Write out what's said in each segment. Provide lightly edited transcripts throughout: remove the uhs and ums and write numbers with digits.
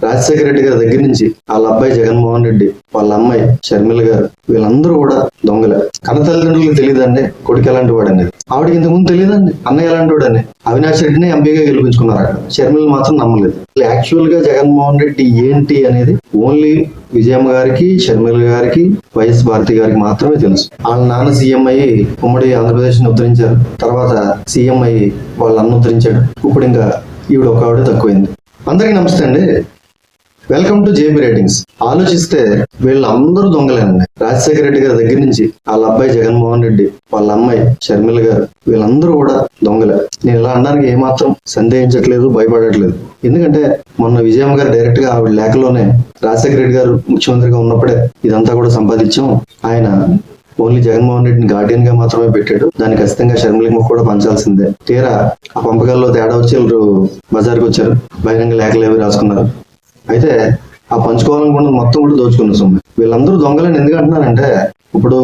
రాజశేఖర రెడ్డి గారి దగ్గర నుంచి వాళ్ళ అబ్బాయి జగన్మోహన్ రెడ్డి, వాళ్ళ అమ్మాయి షర్మిల గారు, వీళ్ళందరూ కూడా దొంగలే. కన్న తల్లిదండ్రులకు తెలియదండి కొడుకు ఎలాంటి వాడు అనేది. ఆవిడకి ఇంతకుముందు తెలియదండి అన్నయ్య ఎలాంటి వాడు అని. అవినాష్ రెడ్డిని ఎంపీగా గెలిపించుకున్నారు అక్కడ. షర్మిల మాత్రం నమ్మలేదు. యాక్చువల్ గా జగన్మోహన్ రెడ్డి ఏంటి అనేది ఓన్లీ విజయమ్మ గారికి, షర్మిల గారికి, వైఎస్ భారతి గారికి మాత్రమే తెలుసు. వాళ్ళ నాన్న సీఎం అయ్యి ఉమ్మడి ఆంధ్రప్రదేశ్ ని ఉద్ధరించారు. తర్వాత సీఎం అయ్యి వాళ్ళ అన్న ఉద్ధరించాడు. ఇప్పుడు ఇంకా ఈవిడ ఒక ఆవిడ తక్కువైంది. అందరికీ నమస్తే అండి. Welcome to JB ratings. ఆలోచిస్తే వీళ్ళందరూ దొంగలేనండి. రాజశేఖర రెడ్డి గారి దగ్గర నుంచి వాళ్ళ అబ్బాయి జగన్మోహన్ రెడ్డి, వాళ్ళ అమ్మాయి షర్మిల గారు, వీళ్ళందరూ కూడా దొంగలే. నేను ఇలా అనడానికి ఏమాత్రం సందేహించట్లేదు, భయపడట్లేదు. ఎందుకంటే మొన్న విజయమ్మ గారు డైరెక్ట్ గా ఆవిడ లేఖలోనే రాజశేఖర రెడ్డి గారు ముఖ్యమంత్రిగా ఉన్నప్పుడే ఇదంతా కూడా సంపాదించాం, ఆయన ఓన్లీ జగన్మోహన్ రెడ్డిని గార్డియన్ గా మాత్రమే పెట్టాడు, దాన్ని ఖచ్చితంగా షర్మిలకి కూడా పంచాల్సిందే. తీరా ఆ పంపకాల్లో తేడా వచ్చి వాళ్ళు బజార్కి వచ్చారు, బహిరంగ లేఖలు ఏవి రాసుకున్నారు. అయితే ఆ పంచుకోవాలనుకున్నది మొత్తం కూడా దోచుకున్న సొమ్ము. వీళ్ళందరూ దొంగలని ఎందుకు అంటున్నారంటే, ఇప్పుడు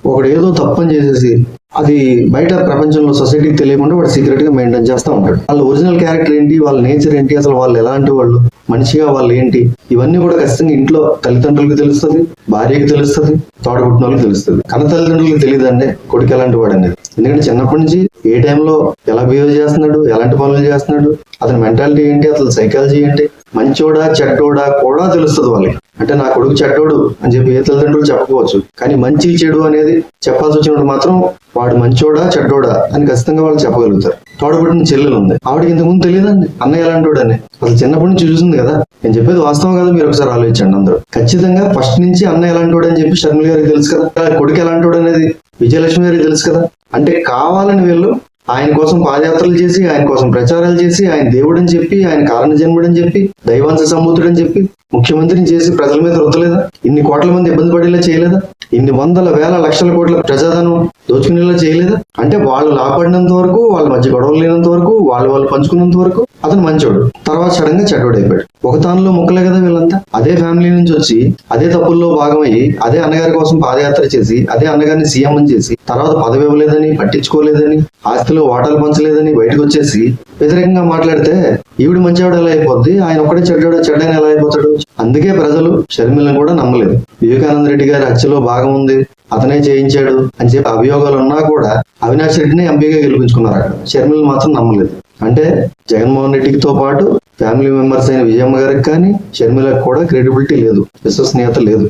ఒకడు ఏదో తప్పని చేసేసి అది బయట ప్రపంచంలో సొసైటీకి తెలియకుండా వాడు సీక్రెట్ గా మెయింటైన్ చేస్తూ ఉంటాడు. వాళ్ళ ఒరిజినల్ క్యారెక్టర్ ఏంటి, వాళ్ళ నేచర్ ఏంటి, అసలు వాళ్ళు ఎలాంటి వాళ్ళు, మనిషిగా వాళ్ళు ఏంటి, ఇవన్నీ కూడా ఖచ్చితంగా ఇంట్లో తల్లిదండ్రులకు తెలుస్తుంది, భార్యకి తెలుస్తుంది, తోడబుట్టిన వాళ్ళకి తెలుస్తుంది. కన్న తల్లిదండ్రులకు తెలియదండి కొడుకు ఎలాంటి వాడు అనేది. ఎందుకంటే చిన్నప్పటి నుంచి ఏ టైంలో ఎలా బిహేవ్ చేస్తున్నాడు, ఎలాంటి పనులు చేస్తున్నాడు, అతని మెంటాలిటీ ఏంటి, అసలు సైకాలజీ ఏంటి, మంచోడా చెడ్డోడా కూడా తెలుస్తుంది వాళ్ళకి. అంటే నా కొడుకు చెడ్డోడు అని చెప్పి ఏ తల్లిదండ్రులు చెప్పకపోవచ్చు, కానీ మంచి చెడు అనేది చెప్పాల్సి వచ్చినప్పుడు మాత్రం వాడు మంచోడా చెడ్డోడా అని ఖచ్చితంగా వాళ్ళు చెప్పగలుగుతారు. తోడబుట్టిన చెల్లెలు ఉంది, ఆవిడకి ఇంతకుముందు తెలియదండి అన్నయ్య ఎలాంటి వాడు అని. అసలు చిన్నప్పటి నుంచి చూసింది కదా. నేను చెప్పేది వాస్తవం కదా, మీరు ఒకసారి ఆలోచించండి అందరూ. ఖచ్చితంగా ఫస్ట్ నుంచి అన్నయ్య ఎలాంటి వాడు అని చెప్పి షర్మిల గారికి తెలుసు కదా, కొడుకు ఎలాంటి వాడు అనేది విజయలక్ష్మి గారికి తెలుసు కదా. అంటే కావాలని వీళ్ళు ఆయన కోసం పాదయాత్రలు చేసి, ఆయన కోసం ప్రచారాలు చేసి, ఆయన దేవుడని చెప్పి, ఆయన కారణ జన్ముడని చెప్పి, దైవాంశ సంబూతుడని చెప్పి ముఖ్యమంత్రిని చేసి ప్రజల మీద రుద్దలేదా? ఇన్ని కోట్ల మంది ఇబ్బంది పడేలా చేయలేదా? ఇన్ని వందల వేల లక్షల కోట్ల ప్రజాధనం దోచుకునేలా చేయలేదా? అంటే వాళ్ళు లాభపడినంత వరకు, వాళ్ళ మధ్య గొడవలు లేనంత వరకు, వాళ్ళు పంచుకున్నంత వరకు అతను మంచోడు. తర్వాత సడన్ గా చెడ్డోడు అయిపోయాడు. ఒక తానులో ముక్కలే కదా వీళ్ళంతా. అదే ఫ్యామిలీ నుంచి వచ్చి, అదే తప్పుల్లో భాగమయ్యి, అదే అన్నగారి కోసం పాదయాత్ర చేసి, అదే అన్నగారిని సీఎం అని చేసి, తర్వాత పదవి ఇవ్వలేదని, పట్టించుకోలేదని, ఆస్తిలో వాటాలు పంచలేదని బయటకు వచ్చేసి వ్యతిరేకంగా మాట్లాడితే ఈవిడ మంచివాడు ఎలా అయిపోద్ది, ఆయన ఒక్కడే చెడ్డని ఎలా అయిపోతాడు? అందుకే ప్రజలు షర్మిలను కూడా నమ్మలేదు. వివేకానంద రెడ్డి గారి హత్యలో భాగం ఉంది, అతనే చేయించాడు అని చెప్పి అభియోగాలు ఉన్నా కూడా అవినాష్ రెడ్డిని ఎంపీగా గెలిపించుకున్నారు అక్కడ. షర్మిలను మాత్రం నమ్మలేదు. అంటే జగన్మోహన్ రెడ్డితో పాటు ఫ్యామిలీ మెంబర్స్ అయిన విజయమ్మ గారికి కానీ షర్మిలకు కూడా క్రెడిబిలిటీ లేదు, విశ్వసనీయత లేదు,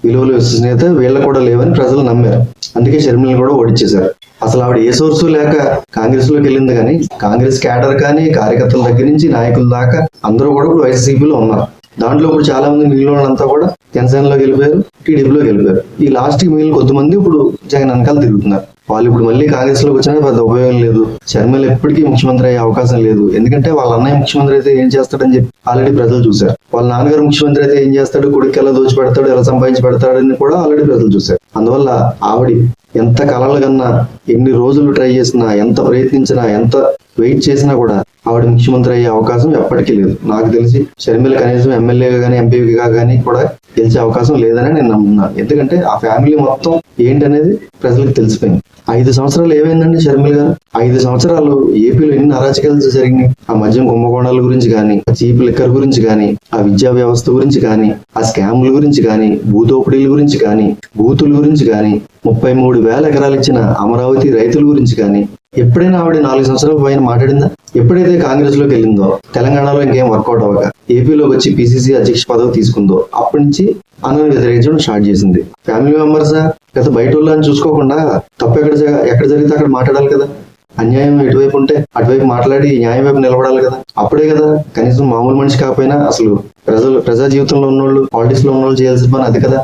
విలువలు విశ్వసనీయత వీళ్ళకు కూడా లేవని ప్రజలు నమ్మారు. అందుకే షర్మిలను కూడా ఓడించేశారు. అసలు ఆవిడ ఏ సోర్సు లేక కాంగ్రెస్ లోకి వెళ్ళింది, కానీ కాంగ్రెస్ క్యాడర్ కానీ కార్యకర్తల దగ్గర నుంచి నాయకుల దాకా అందరూ కూడా ఇప్పుడు వైసీపీలో ఉన్నారు. దాంట్లో ఇప్పుడు చాలా మంది మిగిలిన వాళ్ళంతా కూడా జనసేనలోకి వెళ్ళిపోయారు, టీడీపీలోకి వెళ్ళిపోయారు. ఈ లాస్ట్ కి మిగిలిన కొద్దిమంది ఇప్పుడు జగన్ వెనకాల తిరుగుతున్నారు. వాళ్ళు ఇప్పుడు మళ్ళీ కాంగ్రెస్ లోకి వచ్చినా పెద్ద ఉపయోగం లేదు. షర్మిల ఎప్పటికీ ముఖ్యమంత్రి అయ్యే అవకాశం లేదు. ఎందుకంటే వాళ్ళ అన్నయ్య ముఖ్యమంత్రి అయితే ఏం చేస్తాడని చెప్పి ఆల్రెడీ ప్రజలు చూశారు. వాళ్ళ నాన్నగారు ముఖ్యమంత్రి అయితే ఏం చేస్తాడు, కొడుకు ఎలా దోచి పెడతాడు, ఎలా సంపాదించి పెడతాడని కూడా ఆల్రెడీ ప్రజలు చూశారు. అందువల్ల ఆవిడ ఎంత కలలు కన్నా, ఎన్ని రోజులు ట్రై చేసినా, ఎంత ప్రయత్నించినా, ఎంత వెయిట్ చేసినా కూడా ఆవిడ ముఖ్యమంత్రి అయ్యే అవకాశం ఎప్పటికీ లేదు. నాకు తెలిసి షర్మిల కనీసం ఎమ్మెల్యేగా కానీ ఎంపీగా కానీ కూడా గెలిచే అవకాశం లేదని నేను నమ్ముతున్నాను. ఎందుకంటే ఆ ఫ్యామిలీ మొత్తం ఏంటనేది ప్రజలకు తెలిసిపోయింది. 5 సంవత్సరాలు ఏమైందండి షర్మిల గారు? 5 సంవత్సరాలు ఏపీలో ఎన్ని అరాచకాలు జరిగినాయి. ఆ మద్యం కుంభకోణాల గురించి కానీ, ఆ చీప్ లిక్కర్ గురించి కానీ, ఆ విద్యా వ్యవస్థ గురించి కానీ, ఆ స్కాముల గురించి కానీ, భూదోపిడీల గురించి కానీ, బూతుల గురించి కానీ, 33,000 ఎకరాలు ఇచ్చిన అమరావతి రైతుల గురించి కానీ ఎప్పుడైనా ఆవిడ 4 సంవత్సరాల పైన మాట్లాడిందా? ఎప్పుడైతే కాంగ్రెస్ లోకి వెళ్ళిందో, తెలంగాణలో ఇంకేం వర్కౌట్ అవ్వక ఏపీలోకి వచ్చి పిసిసి అధ్యక్ష పదవి తీసుకుందో, అప్పటి నుంచి అన్నను వ్యతిరేకించడం స్టార్ట్ చేసింది. ఫ్యామిలీ మెంబర్సా లేదా బయట వాళ్ళని చూసుకోకుండా తప్పు ఎక్కడ జరిగితే అక్కడ మాట్లాడాలి కదా. అన్యాయం ఎటువైపు ఉంటే అటువైపు మాట్లాడి న్యాయం వైపు నిలబడాలి కదా. అప్పుడే కదా కనీసం మామూలు మనిషి కాకపోయినా అసలు ప్రజా జీవితంలో ఉన్నోళ్ళు, పాలిటిక్స్ లో ఉన్నోళ్ళు చేయాల్సిన పని అది కదా.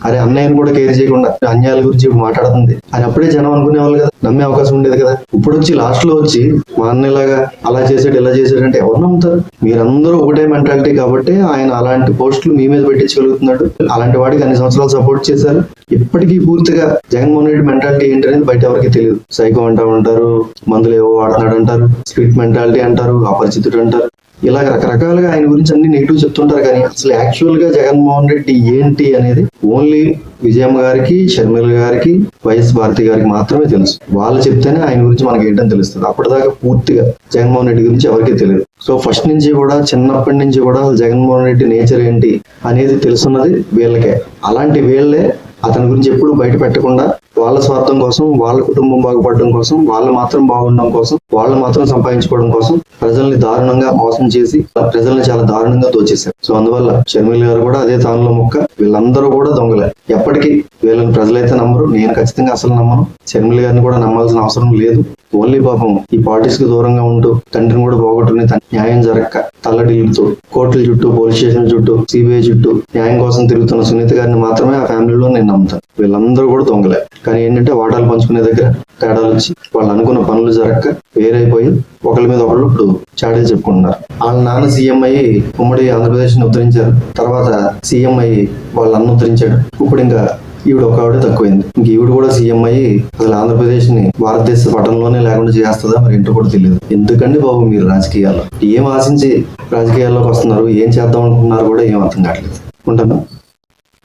అరే అన్నయ్యను కూడా కేర్ చేయకుండా అన్యాయాల గురించి మాట్లాడుతుంది అని అప్పుడే జనం అనుకునేవాళ్ళు కదా, నమ్మే అవకాశం ఉండేది కదా. ఇప్పుడు వచ్చి లాస్ట్ లో వచ్చి మా అన్నయ్యలాగా అలా చేసాడు ఇలా చేసాడు అంటే ఎవరు నమ్ముతారు? మీరందరూ ఒకటే మెంటాలిటీ కాబట్టి ఆయన అలాంటి పోస్టులు మీ మీద పెట్టించగలుగుతున్నాడు. అలాంటి వాడికి అన్ని సంవత్సరాలు సపోర్ట్ చేశారు. ఇప్పటికీ పూర్తిగా జగన్మోహన్ రెడ్డి మెంటాలిటీ ఏంటనేది బయట ఎవరికి తెలియదు. సైకో అంటా ఉంటారు, మందులు ఏవో వాడుతున్నాడు అంటారు, స్పిరిట్ మెంటాలిటీ అంటారు, అపరిచితుడు అంటారు. ఇలా రకరకాలుగా ఆయన గురించి అన్ని నెగిటివ్ చెప్తుంటారు, కానీ అసలు యాక్చువల్ గా జగన్మోహన్ రెడ్డి ఏంటి అనేది ఓన్లీ విజయమ్మ గారికి, షర్మిల గారికి, వైఎస్ భారతి గారికి మాత్రమే తెలుసు. వాళ్ళు చెప్తేనే ఆయన గురించి మనకి ఏంటని తెలుస్తుంది. అప్పటిదాకా పూర్తిగా జగన్మోహన్ రెడ్డి గురించి ఎవరికీ తెలియదు. సో ఫస్ట్ నుంచి కూడా, చిన్నప్పటి నుంచి కూడా జగన్మోహన్ రెడ్డి నేచర్ ఏంటి అనేది తెలుసున్నది వీళ్ళకే. అలాంటి వీళ్ళే అతని గురించి ఎప్పుడు బయట పెట్టకుండా వాళ్ళ స్వార్థం కోసం, వాళ్ళ కుటుంబం బాగుపడడం కోసం, వాళ్ళు మాత్రం బాగుండడం కోసం, వాళ్ళు మాత్రం సంపాదించుకోవడం కోసం ప్రజల్ని దారుణంగా మోసం చేసి ప్రజల్ని చాలా దారుణంగా దోచేశారు. సో అందువల్ల షర్మిల గారు కూడా అదే తానులో మొక్క. వీళ్ళందరూ కూడా దొంగలే. ఎప్పటికీ వీళ్ళని ప్రజలైతే నమ్మరు. నేను ఖచ్చితంగా అసలు నమ్మను. షర్మిల గారిని కూడా నమ్మాల్సిన అవసరం లేదు. ఓన్లీ పాపం ఈ పార్టీస్ కి దూరంగా ఉంటూ తండ్రిని కూడా పోగొట్టుకుని న్యాయం జరగక తల్లడిల్లుతూ కోర్టుల చుట్టూ, పోలీస్ స్టేషన్ చుట్టూ, సిబిఐ చుట్టూ న్యాయం కోసం తిరుగుతున్న సునీత గారిని మాత్రమే ఆ ఫ్యామిలీలో నేను నమ్ముతాను. వీళ్ళందరూ కూడా దొంగలే. కానీ ఏంటంటే వాటాలు పంచుకునే దగ్గర తేడాలు వచ్చి వాళ్ళు అనుకున్న పనులు జరగక వేరైపోయి ఒకరి మీద ఒకళ్ళు ఇప్పుడు చాడీలు చెప్పుకుంటున్నారు. వాళ్ళ నాన్న సీఎం అయ్యి ఉమ్మడి ఆంధ్రప్రదేశ్ ని ఉద్ధరించారు. తర్వాత సీఎం అయ్యి వాళ్ళ అన్న ఉద్ధరించాడు. ఇప్పుడు ఇంకా ఈవిడ ఒక ఆవిడ తక్కువైంది. ఇంక ఈవిడ కూడా సీఎం అయ్యి అసలు ఆంధ్రప్రదేశ్ ని భారతదేశ పటంలోనే లేకుండా చేస్తుందా మరి ఏంటో కూడా తెలియదు. ఎందుకండి బాబు మీరు రాజకీయాల్లో ఏం ఆశించి రాజకీయాల్లోకి వస్తున్నారు, ఏం చేద్దాం అనుకుంటున్నారు కూడా ఏం అర్థం కావట్లేదు. ఉంటాను.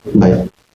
బాయ్.